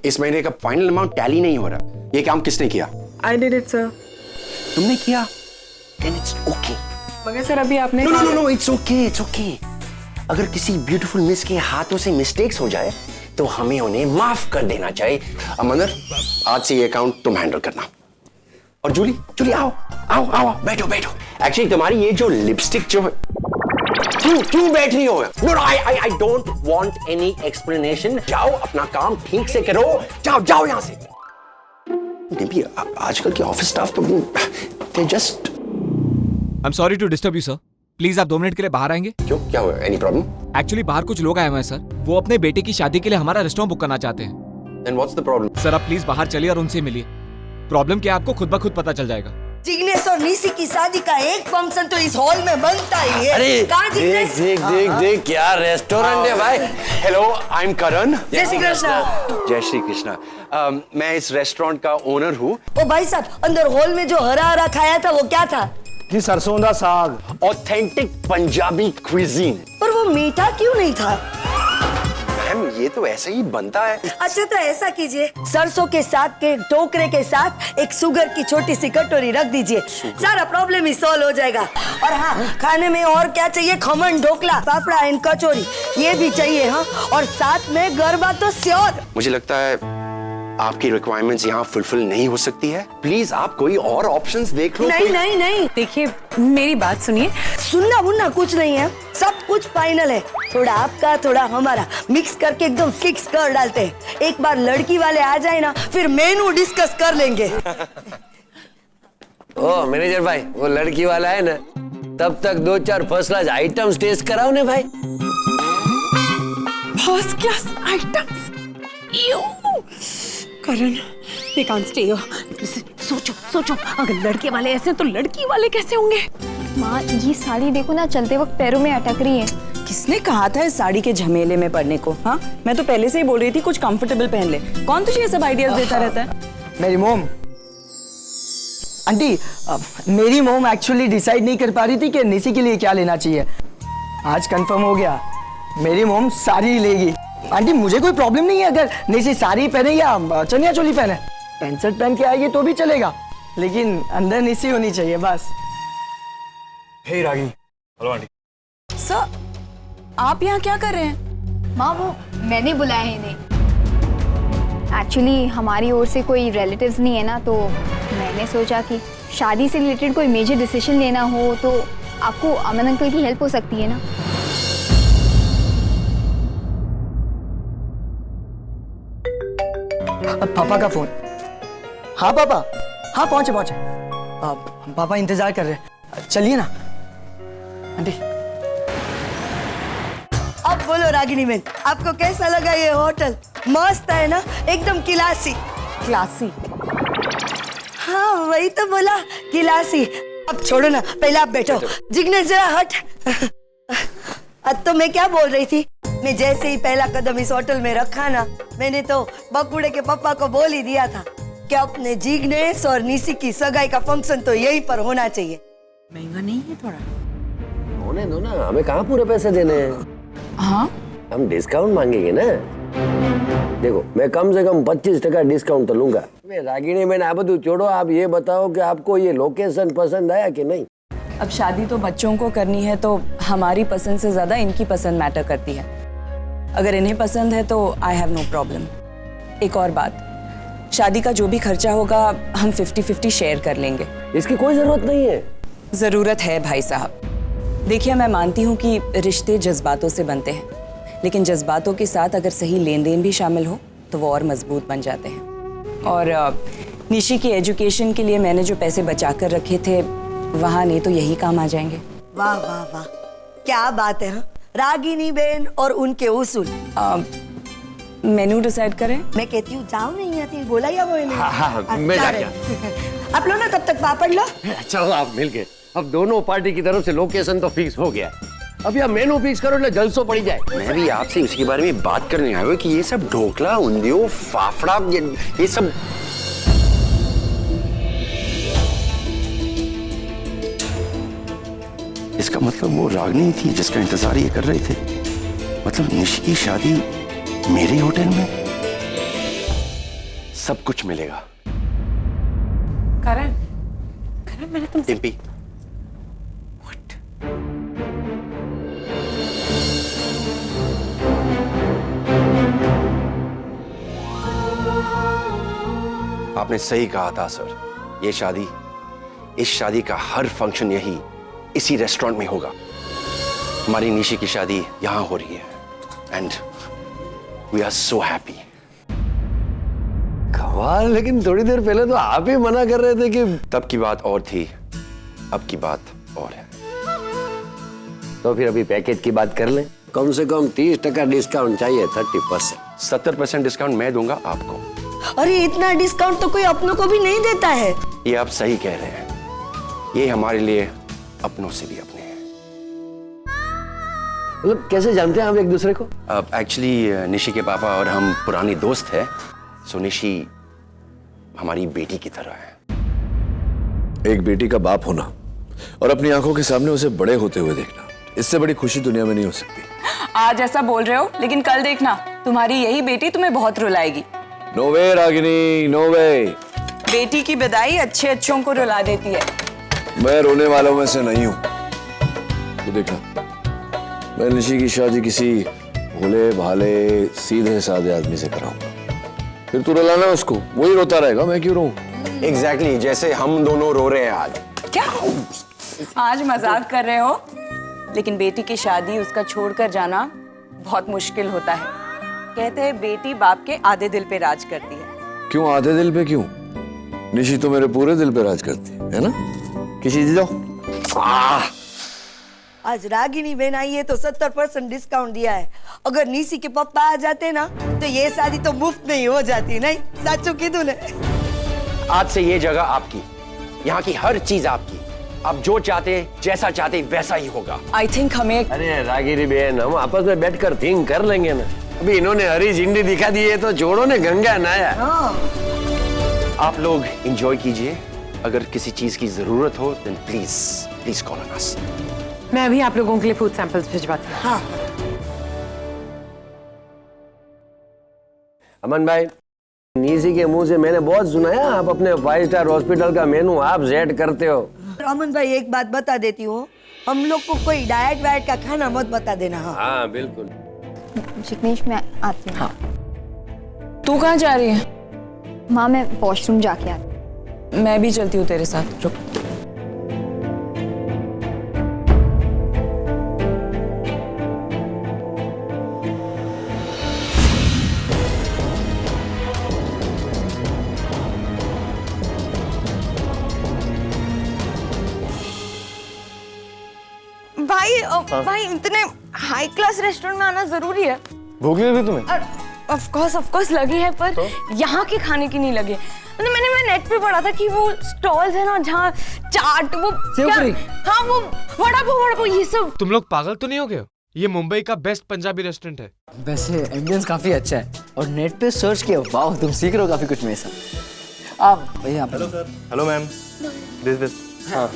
इस महीने का फाइनल अमाउंट टैली नहीं हो रहा। ये काम किसने किया? I did it, sir. तुमने किया? Then it's okay. मगर सर अभी आपने No, it's okay. अगर किसी ब्यूटीफुल मिस के हाथों से मिस्टेक्स हो जाए तो हमें उन्हें माफ कर देना चाहिए। अमंदर, आज से ये अकाउंट तुम हैंडल करना। और जूली आओ बैठो। एक्चुअली तुम्हारी ये जो लिपस्टिक जो है, क्यों बैठ रही हो? No, I don't want any explanation. जाओ अपना काम ठीक से करो। जाओ यहाँ से। नहीं, आजकल के ऑफिस स्टाफ तो they just I'm sorry to disturb you, sir. Please आप 2 मिनट के लिए बाहर आएंगे? क्यों, क्या हुआ? Any problem? एक्चुअली बाहर कुछ लोग आए हुए हैं सर, वो अपने बेटे की शादी के लिए हमारा रेस्टोरेंट बुक करना चाहते हैं। Then what's the problem? Sir आप प्लीज बाहर चलिए और उनसे मिलिए। प्रॉब्लम क्या आपको खुद ब खुद पता चल जाएगा। जिग्नेश और निशी की शादी का एक फंक्शन तो इस हॉल में बनता ही है। अरे कहाँ जिग्नेश? देख क्या रेस्टोरेंट है भाई। हेलो, आई एम करण। जय श्री कृष्ण। जय श्री कृष्णा। मैं इस रेस्टोरेंट का ओनर हूँ। ओ भाई साहब, अंदर हॉल में जो हरा खाया था वो क्या था? जी सरसों दा साग। Authentic Punjabi cuisine. पर वो मीठा क्यों नहीं था? मैम, ये तो ऐसे ही बनता है। अच्छा तो ऐसा कीजिए, सरसों के साग के टोकरे के साथ एक शुगर की छोटी सी कटोरी रख दीजिए, सारा प्रॉब्लम ही सॉल्व हो जाएगा। और हाँ, खाने में और क्या चाहिए? खमन, ढोकला, फाफड़ा एंड कचौरी, ये भी चाहिए। हाँ, और साथ में गरबा तो श्योर। मुझे लगता है आपकी रिक्वायरमेंट्स यहाँ फुलफिल नहीं हो सकती है। प्लीज आप कोई और ऑप्शंस देख लो। नहीं। देखिए मेरी बात सुनिए। सुनना वुनना कुछ नहीं है, सब कुछ फाइनल है। थोड़ा आपका थोड़ा हमारा मिक्स करके एकदम फिक्स कर डालते हैं। एक बार लड़की वाले आ जाए ना, फिर मेनू डिस्कस कर लेंगे। ओ मैनेजर भाई, वो लड़की वाला है ना, तब तक 2-4 फर्स्ट क्लास आइटम्स टेस्ट कराओ ने भाई। First class items? Karan, they can't stay here. सोचो अगर लड़के वाले ऐसे हैं तो लड़की वाले कैसे होंगे? माँ, ये साड़ी देखो ना, चलते वक्त पैरों में अटक रही है। किसने कहा था इस साड़ी के झमेले में पड़ने को? हाँ, मैं तो पहले से ही बोल रही थी कुछ कंफर्टेबल पहन ले। कौन तुझे ये सब आइडियाज देता रहता है? मेरी मोम। आंटी, मेरी मोम एक्चुअली डिसाइड नहीं कर पा रही थी कि निशी के लिए क्या लेना चाहिए। आज कंफर्म हो गया, मेरी मोम साड़ी ही लेगी। आंटी, मुझे कोई प्रॉब्लम नहीं है अगर निशी साड़ी पहने या चनिया चोली पहने। पैंट शर्ट पहन के आएगी तो भी चलेगा, लेकिन अंदर निशी होनी चाहिए बस। Hey Ragini. Hello aunty. Sir, आप यहाँ क्या कर रहे हैं? माँ, वो मैंने बुलाया है इन्हें। एक्चुअली हमारी ओर से कोई रिलेटिव्स नहीं है ना, तो मैंने सोचा कि शादी से रिलेटेड कोई मेजर डिसीजन लेना हो तो आपको अमन अंकल की हेल्प हो सकती है ना। पापा का फोन। हाँ पापा, हाँ पहुंचे। पापा इंतजार कर रहे हैं, चलिए ना। आंटी, अब बोलो रागिनी बहन, आपको कैसा लगा ये होटल? मस्त है ना, एकदम क्लासी। हाँ वही तो बोला, क्लासी। अब छोड़ो ना, पहले आप बैठो। जिग्नेश जरा हट। अब तो मैं क्या बोल रही थी, मैं जैसे ही पहला कदम इस होटल में रखा ना, मैंने तो बकुड़े के पापा को बोल ही दिया था कि अपने जिग्नेश और निशी की सगाई का फंक्शन तो यहीं पर होना चाहिए। महंगा नहीं है थोड़ा? होने दो ना, हमें कहाँ पूरे पैसे देने हैं। हाँ, हम डिस्काउंट मांगेंगे ना। देखो, मैं कम से कम 25% डिस्काउंट तो लूंगा। रागिनी मैंने आप બધું छोड़ो, आप ये बताओ कि आपको ये लोकेशन पसंद आया कि नहीं? अब शादी तो बच्चों को करनी है, तो हमारी पसंद से ज्यादा इनकी पसंद मैटर करती है। अगर इन्हें पसंद है तो आई हैव नो प्रॉब्लम। एक और बात, शादी का जो भी खर्चा होगा हम 50-50 शेयर कर लेंगे। इसकी कोई जरूरत नहीं है। जरूरत है भाई साहब। देखिए, मैं मानती हूँ कि रिश्ते जज्बातों से बनते हैं, लेकिन जज्बातों के साथ अगर सही लेन देन भी शामिल हो तो वो और मजबूत बन जाते हैं। और निशी की एजुकेशन के लिए मैंने जो पैसे बचा कर रखे थे, वहाँ नहीं तो यही काम आ जाएंगे। वाह वाह वाह, क्या बात है। हाँ? रागिनी बहन और उनके उसूल। मेनू डिसाइड करें? मैं कहती हूँ जाओ, नहीं आती बोला या वो नहीं? हाँ, मैं जा गया। आप लो ना, तब तक पापड़ लो। चलो आप मिल गए। अब दोनों पार्टी की तरफ से लोकेशन तो फिक्स हो गया। अब यह मेनू फिक्स करो ना, जलसो पड़ी जाए। मैं भी आपसे उसके बारे में बात करने आया हूँ कि ये सब ढोकला, उंधियो, फाफड़ा, ये सब इसका मतलब वो रागिनी थी जिसका इंतजार ये कर रहे थे। मतलब निशी की शादी मेरे होटल में। सब कुछ मिलेगा। करण, करण मैंने तुमसे डिम्पी, आपने सही कहा था सर। ये शादी, इस शादी का हर फंक्शन यही इसी रेस्टोरेंट में होगा। हमारी निशी की शादी यहां हो रही है and we are so happy. कमाल, लेकिन थोड़ी देर पहले तो आप ही मना कर रहे थे कि। तब की बात और थी, अब की बात और है। तो फिर अभी पैकेज की बात कर लें। कम से कम 30% डिस्काउंट चाहिए, 30%। 70% डिस्काउंट मैं दूंगा आपको। अरे इतना डिस्काउंट तो कोई अपनों को भी नहीं देता है। ये आप सही कह रहे हैं, ये हमारे लिए अपनों से भी अपने हैं। मतलब कैसे जानते हैं आप एक दूसरे को? एक्चुअली निशी के पापा और हम पुराने दोस्त हैं, सो निशी हमारी बेटी की तरह है। एक बेटी का बाप होना और अपनी आंखों के सामने उसे बड़े होते हुए देखना, इससे बड़ी खुशी दुनिया में नहीं हो सकती। आज ऐसा बोल रहे हो, लेकिन कल देखना तुम्हारी यही बेटी तुम्हें बहुत रुलाएगी। नो वे रागिनी, नो वे। बेटी की विदाई अच्छे अच्छों को रुला देती है। मैं रोने वालों में से नहीं हूं। तो देखना, मैं निशी की शादी किसी भोले भाले सीधे साधे आदमी से कराऊंगा, फिर तू रुलाना उसको, वही रोता रहेगा, मैं क्यों रोऊं? एग्जैक्टली जैसे हम दोनों रो रहे हैं आज। क्या आज मजाक कर रहे हो? लेकिन बेटी की शादी, उसका छोड़कर जाना बहुत मुश्किल होता है। कहते हैं बेटी बाप के आधे दिल पे राज करती है। क्यों आधे दिल पे क्यों? निशी तो मेरे पूरे दिल पे राज करती है ना? किसी दे दो। आज रागिनी बहन आई है तो 70% डिस्काउंट दिया है। अगर निशी के पप्पा आ जाते ना तो ये शादी तो मुफ्त में ही हो जाती। नहीं साचू कीधु ने? आज से ये जगह आपकी, यहाँ की हर चीज आपकी। आप जो चाहते, जैसा चाहते वैसा ही होगा। आई थिंक हमें। अरे रागिनी बहन, हम आपस में बैठकर थिंक कर लेंगे ना। अभी इन्होंने हरी झंडी दिखा दी है तो जोड़ों ने गंगा नहाया। आप लोग एंजॉय कीजिए। अगर किसी चीज की जरूरत हो then please please call on us. मैं अभी आप लोगों के लिए फूड सैंपल्स भिजवाती हूँ। हाँ अमन भाई, निशी के मुंह से मैंने बहुत सुना है आप अपने 5 स्टार हॉस्पिटल का मेनू आप सेट करते हो। अमन भाई एक बात बता देती हूँ, हम लोग को कोई डाइट वाइट का खाना मत बता देना। हाँ हाँ बिल्कुल। जिग्नेश मैं आती हूँ। तू कहाँ जा रही है? माँ मैं वॉशरूम जाके आती। मैं भी चलती हूँ तेरे साथ, रुक। भाई इतने हाई क्लास रेस्टोरेंट में आना जरूरी है? भूख लगी तुम्हें? ऑफ कोर्स लगी है, पर तो? यहाँ के खाने की नहीं लगी। मतलब मैं नेट पे पढ़ा था कि वो स्टॉल्स है ना जहाँ चाट, वो हाँ वो वड़ा पाव ये सब। तुम लोग पागल तो नहीं हो गए? ये मुंबई का बेस्ट पंजाबी रेस्टोरेंट है। वैसे एम्बियंस काफी अच्छा है और नेट पे सर्च किया, वाह तुम सीख रहे हो काफी कुछ मेरे साथ। आप भैया। Hello sir. Hello ma'am. This हाँ।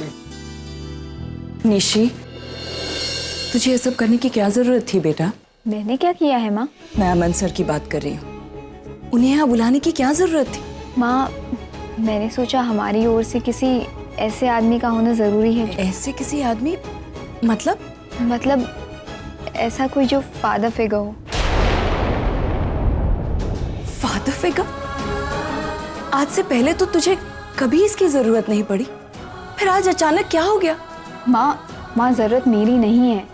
निशी, तुझे ये सब करने की क्या जरूरत थी बेटा? मैंने क्या किया है माँ? मैं अमन सर की बात कर रही हूँ। उन्हें यहाँ बुलाने की क्या जरूरत थी? माँ मैंने सोचा हमारी ओर से किसी ऐसे आदमी का होना जरूरी है। ऐसे किसी आदमी? मतलब ऐसा कोई जो फादर फिगर हो। Father figure? आज से पहले तो तुझे कभी इसकी जरूरत नहीं पड़ी, फिर आज अचानक क्या हो गया? माँ जरूरत मेरी नहीं है।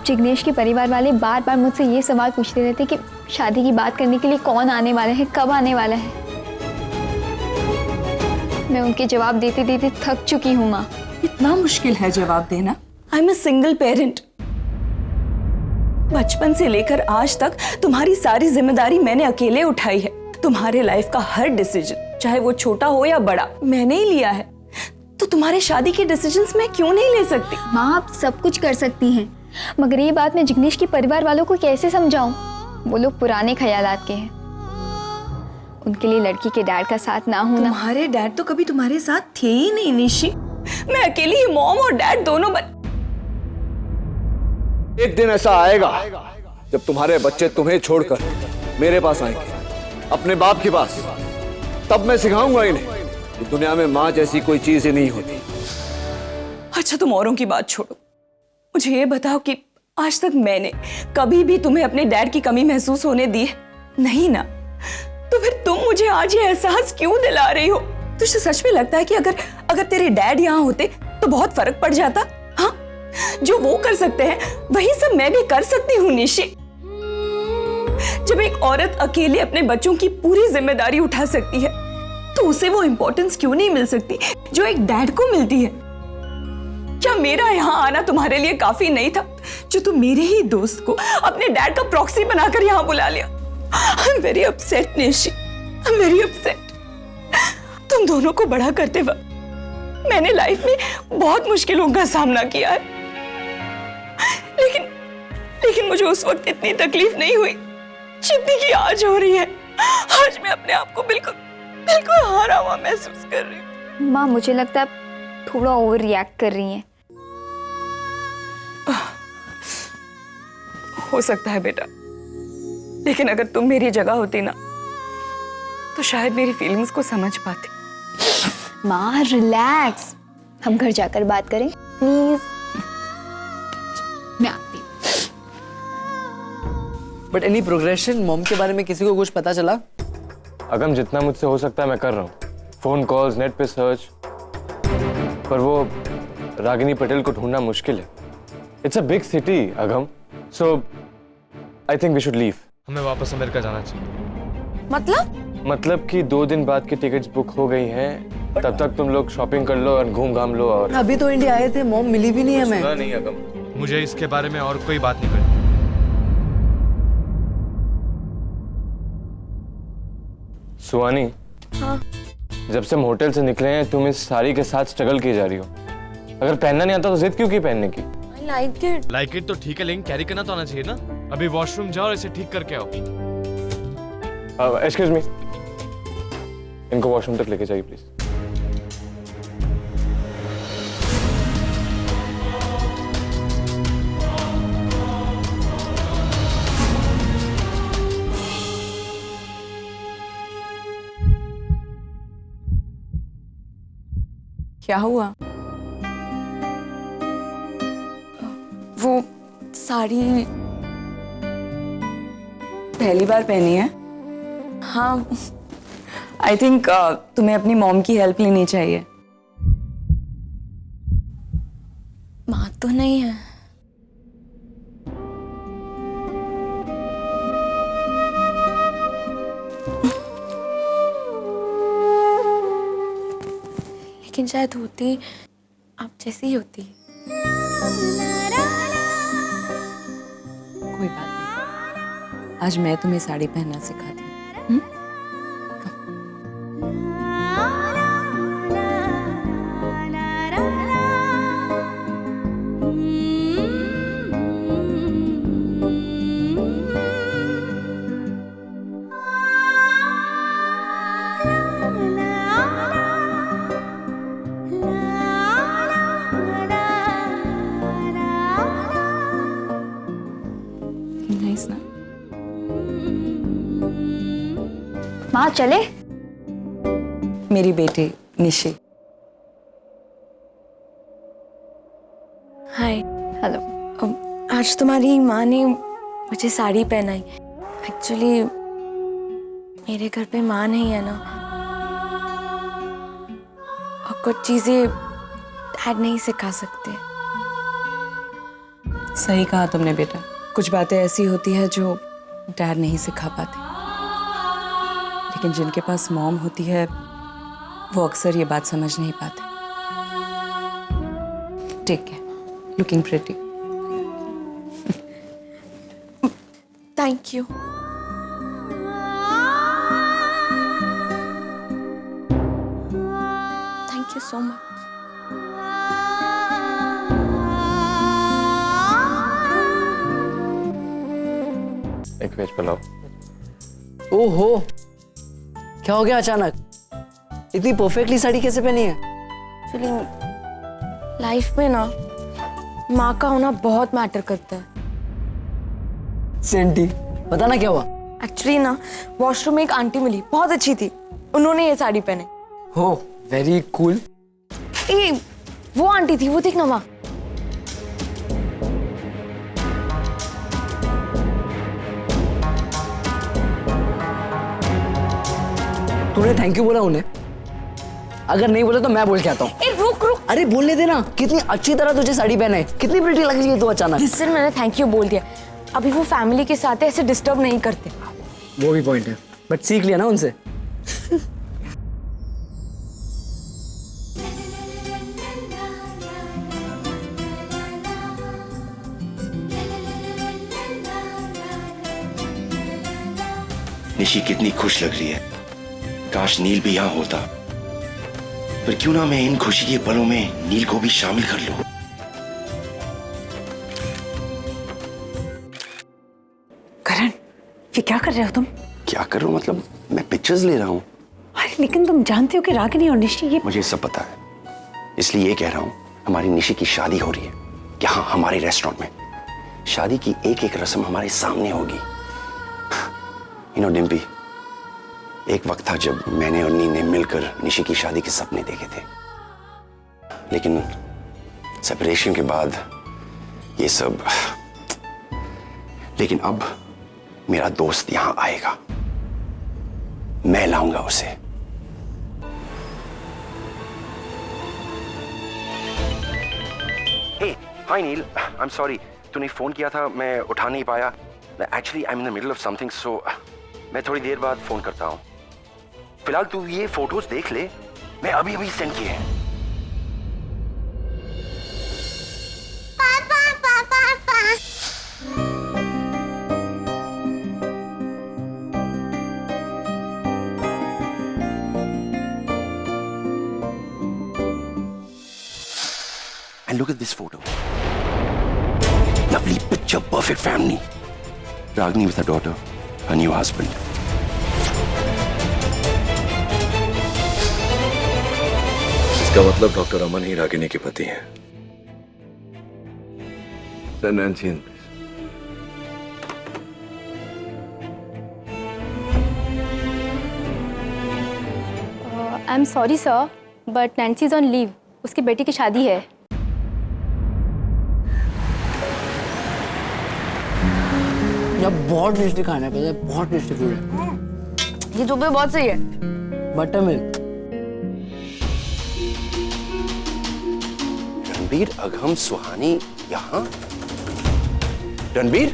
जिग्नेश के परिवार वाले बार बार मुझसे ये सवाल पूछते रहते कि शादी की बात करने के लिए कौन आने वाला है, कब आने वाला है। मैं उनके जवाब देते देते थक चुकी हूँ माँ। इतना मुश्किल है जवाब देना? I am a single parent. बचपन से लेकर आज तक तुम्हारी सारी जिम्मेदारी मैंने अकेले उठाई है। तुम्हारे लाइफ का हर डिसीजन, चाहे वो छोटा हो या बड़ा, मैंने ही लिया है। तो तुम्हारे शादी के डिसीजंस मैं क्यों नहीं ले सकती? माँ आप सब कुछ कर सकती हैं, मगर ये बात मैं जिग्नेश के परिवार वालों को कैसे समझाऊं? वो लोग पुराने ख्यालात के हैं। उनके लिए लड़की के डैड का साथ ना होना। तुम्हारे डैड तो कभी तुम्हारे साथ थे ही नहीं निशी। मैं अकेली ही मॉम और डैड दोनों एक दिन ऐसा आएगा जब तुम्हारे बच्चे तुम्हें छोड़कर मेरे पास आएंगे अपने बाप के पास, तब मैं सिखाऊंगा इन्हें कि दुनिया में माँ जैसी कोई चीज ही नहीं होती। अच्छा तुम औरों की बात छोड़ो, मुझे ये बताओ कि आज तक मैंने कभी भी तुम्हें अपने डैड की कमी महसूस होने दी है? नहीं ना? तो फिर तुम मुझे आज ये एहसास क्यों दिला रही हो? तुझे सच में लगता है कि अगर तेरे डैड यहाँ होते तो बहुत फर्क पड़ जाता? हाँ, जो वो कर सकते हैं वही सब मैं भी कर सकती हूँ निशी। जब एक औरत अकेले अपने बच्चों की पूरी जिम्मेदारी उठा सकती है तो उसे वो इंपॉर्टेंस क्यों नहीं मिल सकती जो एक डैड को मिलती है? क्या मेरा यहाँ आना तुम्हारे लिए काफी नहीं था जो तुम मेरे ही दोस्त को अपने डैड का प्रॉक्सी बनाकर यहाँ बुला लिया? I am very upset Nishi, I am very upset. तुम दोनों को बड़ा करते वक्त मैंने लाइफ में बहुत मुश्किलों का सामना किया है, लेकिन मुझे उस वक्त इतनी तकलीफ नहीं हुई जितनी की आज हो रही है। आज मैं अपने आप को बिल्कुल हारा हुआ महसूस कर रही हूँ। माँ मुझे लगता है थोड़ा ओवर रिएक्ट कर रही हैं। हो सकता है बेटा, लेकिन अगर तुम मेरी जगह होती ना तो शायद मेरी फीलिंग्स को समझ पाती। माँ रिलैक्स, हम घर जाकर बात करें प्लीज। मैं आती हूँ। But any progression? मॉम के बारे में किसी को कुछ पता चला? अगम जितना मुझसे हो सकता है मैं कर रहा हूँ, फोन कॉल्स, नेट पे सर्च, पर वो रागिनी पटेल को ढूंढना मुश्किल है। इट्स अ बिग सिटी अगम, so I think we should leave. हमें वापस अमेरिका जाना चाहिए। मतलब कि 2 दिन बाद की टिकट्स बुक हो गई हैं, तब तक तुम लोग शॉपिंग कर लो और घूम घाम लो। और अभी तो इंडिया आए थे, मॉम मिली भी नहीं है। मैं नहीं अगम, मुझे इसके बारे में और कोई बात नहीं करनी। सुहानी, हाँ? जब से हम होटल से निकले हैं तुम इस साड़ी के साथ स्ट्रगल की जा रही हो। अगर पहनना नहीं आता तो जिद क्यों की पहनने की? लाइक इट तो ठीक है, लेकिन कैरी करना तो आना चाहिए ना। अभी वॉशरूम जाओ और इसे ठीक करके आओ। एक्सक्यूज मी, इनको वॉशरूम तक लेके जाइए प्लीज। क्या हुआ? वो साड़ी पहली बार पहनी है? हाँ। आई थिंक तुम्हें अपनी मॉम की हेल्प लेनी चाहिए। माँ तो नहीं है। लेकिन शायद होती आप जैसी ही होती। कोई बात नहीं, आज मैं तुम्हें साड़ी पहनना सिखाती हूँ। नाइस ना? माँ चले? मेरी बेटी निशी। हाय। हेलो। आज तुम्हारी माँ ने मुझे साड़ी पहनाई। एक्चुअली मेरे घर पे माँ नहीं है ना, और कुछ चीजें डैड नहीं सिखा सकते। सही कहा तुमने बेटा, कुछ बातें ऐसी होती है जो डैड नहीं सिखा पाते, लेकिन जिनके पास मॉम होती है वो अक्सर ये बात समझ नहीं पाते। Take care, looking pretty. Thank you. Thank you so much. एक वेज पुलाव। ओहो, क्या हो गया अचानक? इतनी परफेक्टली साड़ी कैसे पहनी है? एक्चुअली लाइफ में ना माँ का होना बहुत मैटर करता है। सेंटी, बताना क्या हुआ? एक्चुअली ना वॉशरूम में एक आंटी मिली, बहुत अच्छी थी, उन्होंने ये साड़ी पहने। हो वेरी कूल। ए, वो आंटी थी, वो देख ना वहाँ। तूने थैंक यू बोला उन्हें? अगर नहीं बोला तो मैं बोल के आता हूँ। ए रुक रुक, अरे बोलने देना, कितनी अच्छी तरह तुझे साड़ी पहने, कितनी प्रिटी लग रही है तू अचानक। जिससे मैंने थैंक यू बोल दिया। अभी वो फैमिली के साथ है, ऐसे डिस्टर्ब नहीं करते। वो भी पॉइंट है, बट सीख लिया ना उनसे। निशी कितनी खुश लग रही है। काश नील भी यहाँ होता। पर क्यों ना मैं इन खुशी के पलों में नील को भी शामिल कर लूं। करण, ये क्या कर रहे हो तुम? क्या करूं मतलब, मैं पिक्चर्स ले रहा हूं। अरे लेकिन तुम जानते हो कि रागिनी और निशी ये... मुझे सब पता है, इसलिए ये कह रहा हूं। हमारी निशी की शादी हो रही है यहाँ हमारे रेस्टोरेंट में। शादी की एक एक रस्म हमारे सामने होगी। डिम्पी, एक वक्त था जब मैंने और नी ने मिलकर निशी की शादी के सपने देखे थे, लेकिन सेपरेशन के बाद ये सब। लेकिन अब मेरा दोस्त यहां आएगा, मैं लाऊंगा उसे। Hey, hi Neil, I am sorry, तूने फोन किया था, मैं उठा नहीं पाया। Actually I am in the middle of something, सो मैं थोड़ी देर बाद फोन करता हूं। फिलहाल तू ये फोटोज देख ले, मैं अभी अभी सेंड किए हैं। पापा पापा पापा। And look at this photo. Lovely picture, perfect family. Ragini with her daughter, her new husband. इसका मतलब डॉक्टर अमन ही रागिनी के पति हैं। Nancy, I am sorry sir, but Nancy is on leave, उसकी बेटी की शादी है। यार बहुत टेस्टी खाना है, पता है, बहुत टेस्टी फूड है। ये तो भी बहुत सही है। Butter milk. रणबीर, अगम, सुहानी यहाँ? रणबीर,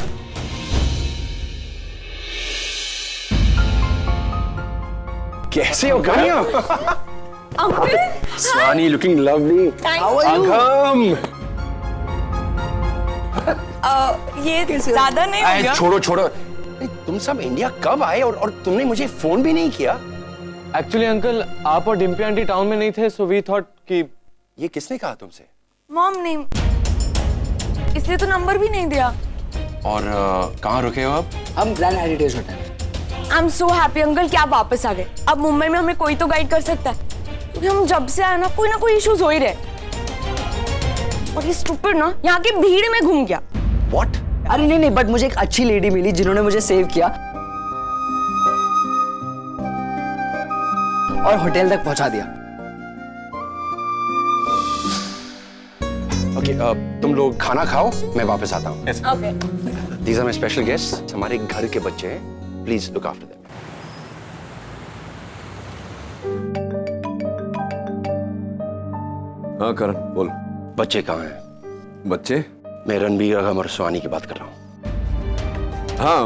कैसे हो Kanya? Suhani looking lovely. How are you? Agam, ये ज्यादा नहीं हो गया? छोड़ो छोड़ो, तुम सब इंडिया कब आए और तुमने मुझे फोन भी नहीं किया? एक्चुअली अंकल, आप और डिम्पी आंटी टाउन में नहीं थे, सो वी थॉट कि... ये किसने कहा तुमसे? मॉम ने, इसलिए तो नंबर भी नहीं दिया। और कहाँ रुके हो अब? हम grand heritage hotel. I am so happy uncle कि आप वापस आ गए। अब मुंबई में हमें कोई तो गाइड कर सकता है, क्योंकि हम जब से आए ना कोई इश्यूज हो ही रहे। और ये स्टूपिड ना यहाँ की भीड़ में घूम गया। What? अरे नहीं, बट मुझे एक अच्छी लेडी मिली जिन्होंने मुझे सेव किया और होटल तक पहुंचा दिया। ओके, तुम लोग खाना खाओ, मैं वापस आता हूँ। Okay. These are my special guests, हमारे घर के बच्चे हैं, प्लीज लुक आफ्टर देम। हाँ करण, बोल। बच्चे कहाँ हैं? बच्चे? मैं रणबीर, अगम और सुहानी की बात कर रहा हूँ। हाँ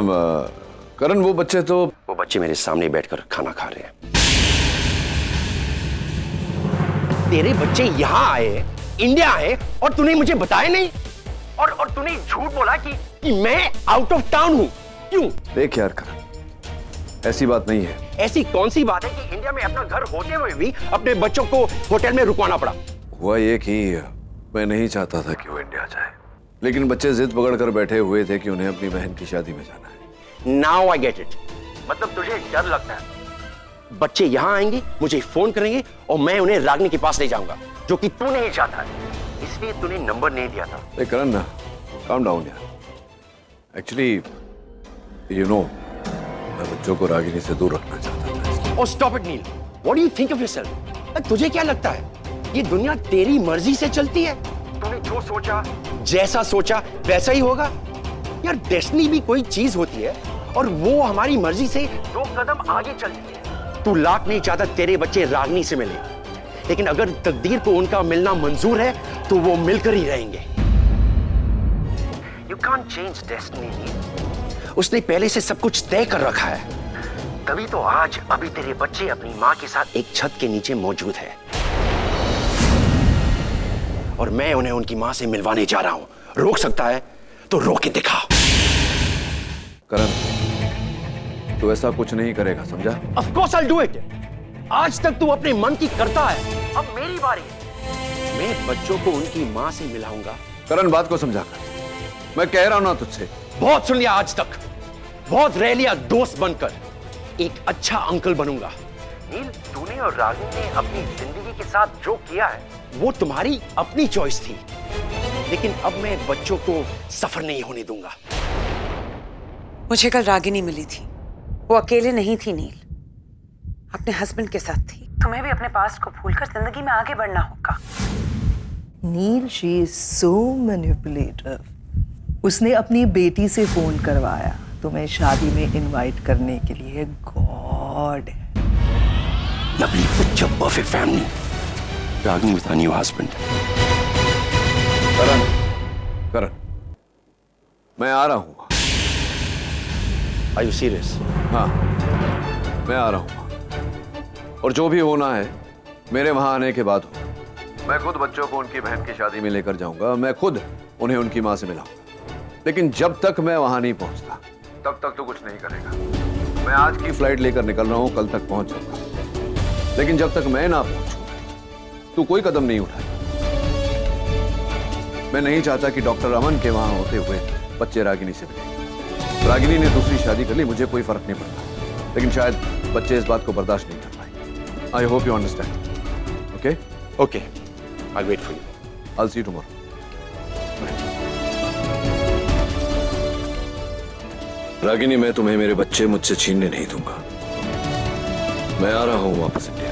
करण, वो बच्चे मेरे सामने बैठकर खाना खा रहे हैं। तेरे बच्चे यहाँ आए, इंडिया आए, और तूने मुझे बताया नहीं, और तूने झूठ बोला कि मैं आउट ऑफ टाउन हूँ। क्यों? देख यार करण, ऐसी बात नहीं है। ऐसी कौन सी बात है कि इंडिया में अपना घर होते हुए भी अपने बच्चों को होटल में रुकवाना पड़ा? हुआ ये कि मैं नहीं चाहता था कि वो इंडिया जाए, लेकिन बच्चे जिद पकड़ कर बैठे हुए थे कि उन्हें अपनी बहन की शादी में जाना है। Now I get it. मतलब तुझे डर लगता है बच्चे यहाँ आएंगे, मुझे फोन करेंगे और मैं उन्हें रागिनी के पास ले जाऊंगा, जो कि तू नहीं चाहता है, इसलिए तूने नंबर नहीं दिया था। करण ना, calm down यार। एक्चुअली यू नो मैं बच्चों को रागिनी से दूर रखना चाहता था। और stop it Neel, what do you think of yourself? तुझे क्या लगता है ये दुनिया तेरी मर्जी से चलती है? तूने जो सोचा, जैसा सोचा वैसा ही होगा। यार डेस्टिनी भी कोई चीज होती है और वो हमारी मर्जी से 2 कदम आगे चलती है। तू लाख नहीं चाहता तेरे बच्चे रागिनी से मिले, लेकिन अगर तकदीर को उनका मिलना मंजूर है तो वो मिलकर ही रहेंगे। You can't change destiny. उसने पहले से सब कुछ तय कर रखा है, तभी तो आज अभी तेरे बच्चे अपनी माँ के साथ एक छत के नीचे मौजूद है और मैं उन्हें उनकी माँ से मिलवाने जा रहा हूँ। रोक सकता है तो रोक के दिखा। करण, तू ऐसा कुछ नहीं करेगा, समझा? Of course I'll do it. आज तक तू अपने मन की करता है, अब मेरी बारी है। मैं बच्चों को उनकी माँ से मिलाऊंगा। करण, बात को समझा कर। मैं कह रहा हूं ना तुझसे। बहुत सुन लिया आज तक, बहुत रह लिया दोस्त बनकर। एक अच्छा अंकल बनूंगा। नील, तूने और रागिनी ने अपनी जिंदगी के साथ जो किया है वो तुम्हारी अपनी चॉइस थी, लेकिन अब मैं बच्चों को सफर नहीं होने दूंगा। मुझे कल रागिनी मिली थी, वो अकेले नहीं थी नील, अपने हस्बैंड के साथ थी। तुम्हें भी अपने पास्ट को भूलकर जिंदगी में आगे बढ़ना होगा। नील, शी इज सो मैनिपुलेटिव। उसने अपनी बेटी से फोन करवाया तुम्हें शादी में इनवाइट करने के लिए। God, lovely, such a perfect family. Ragini with her new husband. करण, करण, मैं आ रहा हूँ। Are you serious? हाँ, मैं आ रहा हूँ और जो भी होना है मेरे वहां आने के बाद हो। मैं खुद बच्चों को उनकी बहन की शादी में लेकर जाऊंगा, मैं खुद उन्हें उनकी माँ से मिलाऊंगा। लेकिन जब तक मैं वहां नहीं पहुंचता तब तक तो कुछ नहीं करेगा। मैं आज की फ्लाइट लेकर निकल रहा हूं, कल तक पहुंच जाऊंगा, लेकिन जब तक मैं ना पहुंचूं तू कोई कदम नहीं उठाएगा। मैं नहीं चाहता कि डॉक्टर अमन के वहां होते हुए बच्चे रागिनी से मिले। रागिनी ने दूसरी शादी कर ली, मुझे कोई फर्क नहीं पड़ता, लेकिन शायद बच्चे इस बात को बर्दाश्त नहीं कर पाए। I hope you understand. Okay? Okay, I wait for you. I will see you tomorrow. Ragini, मैं तुम्हें मेरे बच्चे मुझसे छीनने नहीं दूंगा। मैं आ रहा हूं वापस इंडिया।